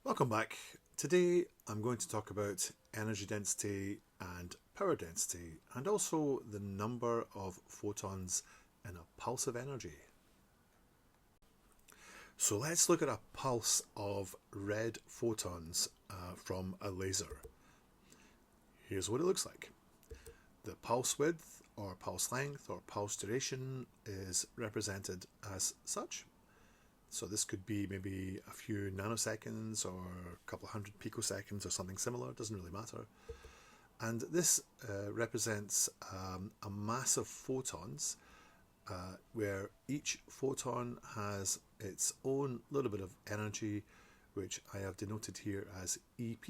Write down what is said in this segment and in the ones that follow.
Welcome back. Today I'm going to talk about energy density and power density and also the number of photons in a pulse of energy. So let's look at a pulse of red photons from a laser. Here's what it looks like. The pulse width or pulse length or pulse duration is represented as such. So this could be maybe a few nanoseconds or a couple of hundred picoseconds or something similar, it doesn't really matter. And this represents a mass of photons where each photon has its own little bit of energy, which I have denoted here as EP.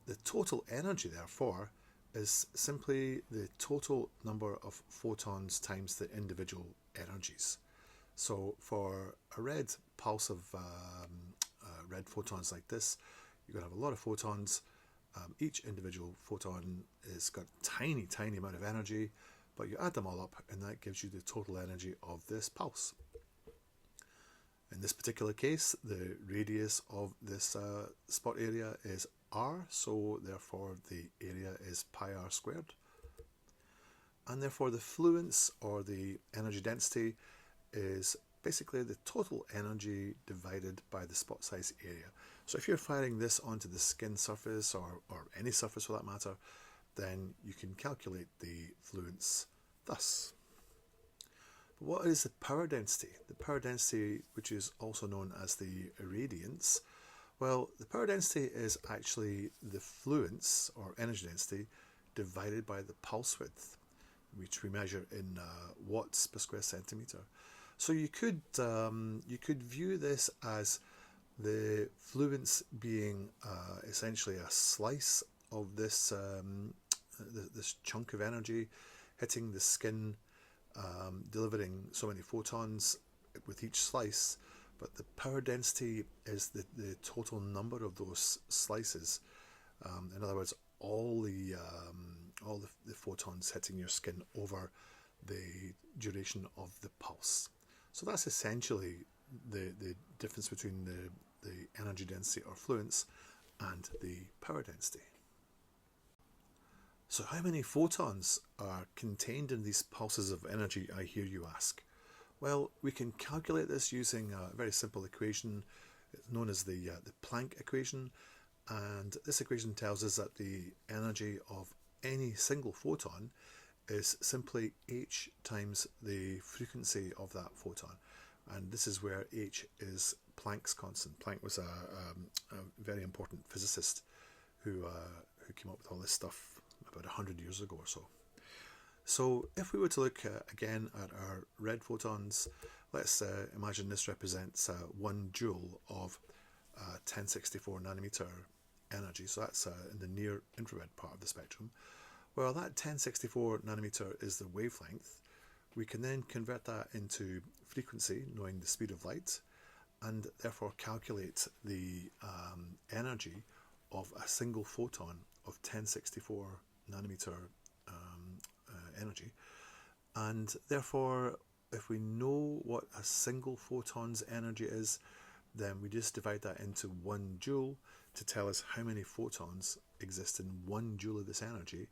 The total energy, therefore, is simply the total number of photons times the individual energies. So for a red pulse of red photons like this, you're going to have a lot of photons. Each individual photon has got tiny amount of energy, but you add them all up and that gives you the total energy of this pulse. In this particular case, the radius of this spot area is r, so therefore the area is pi r squared. And therefore the fluence, or the energy density, is basically the total energy divided by the spot size area. So if you're firing this onto the skin surface or any surface for that matter, then you can calculate the fluence thus. But what is the power density? The power density, which is also known as the irradiance, well, the power density is actually the fluence or energy density divided by the pulse width, which we measure in watts per square centimeter. So you could view this as the fluence being essentially a slice of this this chunk of energy hitting the skin, delivering so many photons with each slice. But the power density is the total number of those slices. In other words, all the photons hitting your skin over the duration of the pulse. So that's essentially the difference between the energy density or fluence and the power density. So how many photons are contained in these pulses of energy, I hear you ask? Well, we can calculate this using a very simple equation known as the Planck equation, and this equation tells us that the energy of any single photon is simply h times the frequency of that photon, and this is where h is Planck's constant. Planck was a very important physicist who came up with all this stuff about 100 years ago or so. So if we were to look again at our red photons, let's imagine this represents 1 joule of 1064 nanometer energy, so that's in the near infrared part of the spectrum. Well, that 1064 nanometer is the wavelength. We can then convert that into frequency, knowing the speed of light, and therefore calculate the energy of a single photon of 1064 nanometer energy. And therefore, if we know what a single photon's energy is, then we just divide that into 1 joule to tell us how many photons exist in 1 joule of this energy,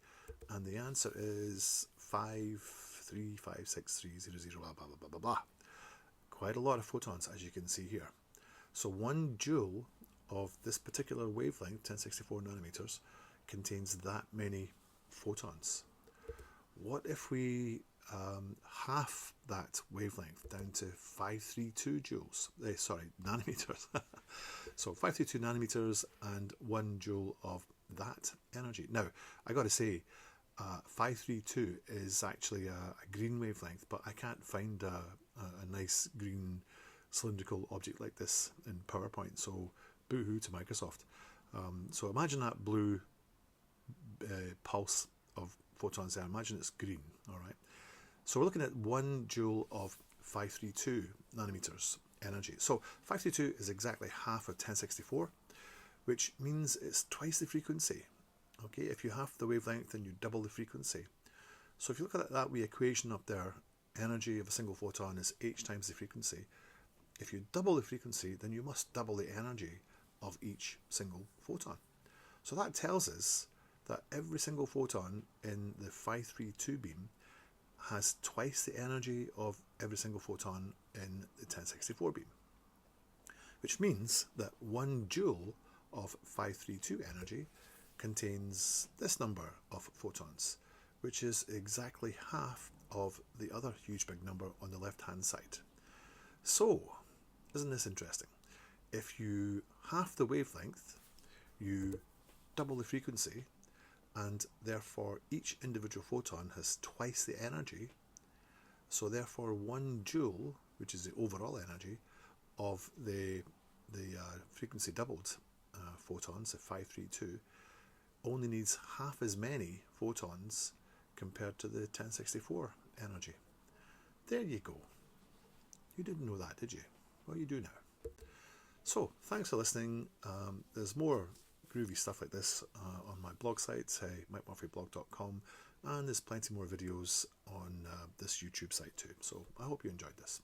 and the answer is 5356300 blah blah blah blah blah. Quite a lot of photons, as you can see here. So 1 joule of this particular wavelength, 1064 nanometers, contains that many photons. What if we half that wavelength down to 532 joules? Nanometers. So 532 nanometers and 1 joule of that energy. Now, I got to say, 532 is actually a green wavelength, but I can't find a nice green cylindrical object like this in PowerPoint, so boo-hoo to Microsoft. So imagine that blue pulse of photons there. Imagine it's green, all right? So we're looking at 1 joule of 532 nanometers energy. So 532 is exactly half of 1064, which means it's twice the frequency. Okay, if you half the wavelength, then you double the frequency. So if you look at that wee equation up there, energy of a single photon is h times the frequency. if you double the frequency, then you must double the energy of each single photon. So that tells us that every single photon in the 532 beam has twice the energy of every single photon in the 1064 beam, which means that 1 joule of 532 energy contains this number of photons, which is exactly half of the other huge big number on the left hand side. So, isn't this interesting? If you half the wavelength, you double the frequency, and therefore each individual photon has twice the energy, so therefore 1 joule, which is the overall energy of the frequency doubled photons, the 532, only needs half as many photons compared to the 1064 energy. There you go. You didn't know that, did you? Well, you do now. So, thanks for listening. There's more groovy stuff like this on my blog site, mikemurphyblog.com, and there's plenty more videos on this YouTube site too. So, I hope you enjoyed this.